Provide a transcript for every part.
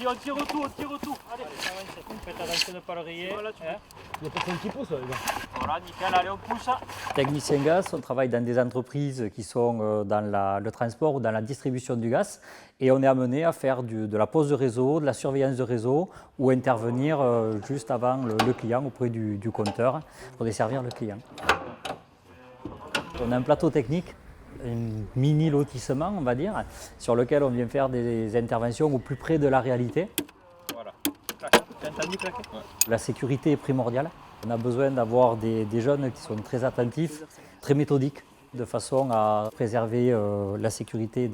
on tire au tout. Allez, faites attention de ne pas le rayer. Voilà, Il y a personne qui pousse là, les gars. Voilà, nickel, allez, on pousse. Technicien gaz, on travaille dans des entreprises qui sont dans le transport ou dans la distribution du gaz et on est amené à faire de la pose de réseau, de la surveillance de réseau ou intervenir juste avant le client auprès du compteur pour desservir le client. On a un plateau technique, un mini lotissement on va dire, sur lequel on vient faire des interventions au plus près de la réalité. Voilà. Tu as entendu claquer? La sécurité est primordiale. On a besoin d'avoir des jeunes qui sont très attentifs, très méthodiques, de façon à préserver la sécurité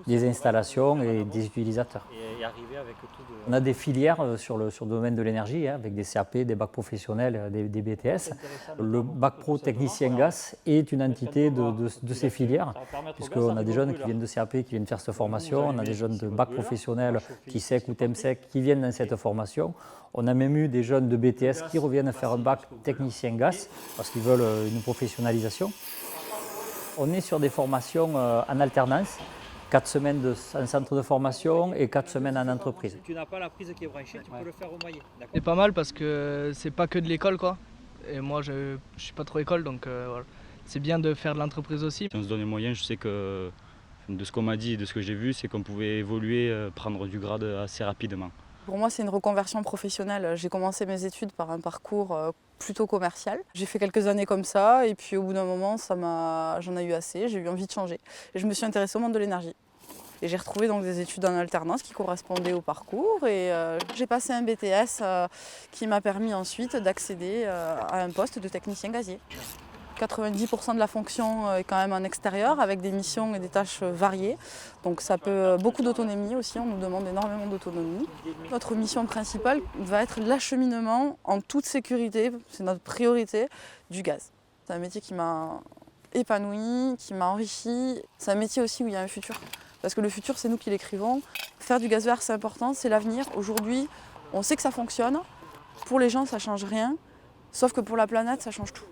des installations et des utilisateurs. Et arriver avec tout de... On a des filières sur le domaine de l'énergie, avec des CAP, des bacs professionnels, des BTS. Le bac pro technicien gaz est une entité de ces filières, puisqu'on a des jeunes qui viennent de CAP, qui viennent faire cette formation, on a des jeunes de bac professionnel, TISEC ou TEMSEC, qui viennent dans cette formation. On a même eu des jeunes de BTS qui reviennent faire un bac technicien gaz, parce qu'ils veulent une professionnalisation. On est sur des formations en alternance, 4 semaines en centre de formation et 4 semaines en entreprise. Si tu n'as pas la prise qui est branchée, tu peux le faire au maillet. C'est pas mal parce que c'est pas que de l'école quoi. Et moi je suis pas trop école donc voilà. C'est bien de faire de l'entreprise aussi. Si on se donne les moyens, je sais que de ce qu'on m'a dit et de ce que j'ai vu, c'est qu'on pouvait évoluer, prendre du grade assez rapidement. Pour moi, c'est une reconversion professionnelle. J'ai commencé mes études par un parcours plutôt commercial. J'ai fait quelques années comme ça et puis au bout d'un moment, j'en ai eu assez, j'ai eu envie de changer. Et je me suis intéressée au monde de l'énergie. Et j'ai retrouvé donc des études en alternance qui correspondaient au parcours et j'ai passé un BTS qui m'a permis ensuite d'accéder à un poste de technicien gazier. 90% de la fonction est quand même en extérieur avec des missions et des tâches variées. Donc ça peut beaucoup d'autonomie aussi, on nous demande énormément d'autonomie. Notre mission principale va être l'acheminement en toute sécurité, c'est notre priorité, du gaz. C'est un métier qui m'a épanoui, qui m'a enrichi. C'est un métier aussi où il y a un futur. Parce que le futur, c'est nous qui l'écrivons. Faire du gaz vert, c'est important, c'est l'avenir. Aujourd'hui, on sait que ça fonctionne. Pour les gens, ça ne change rien. Sauf que pour la planète, ça change tout.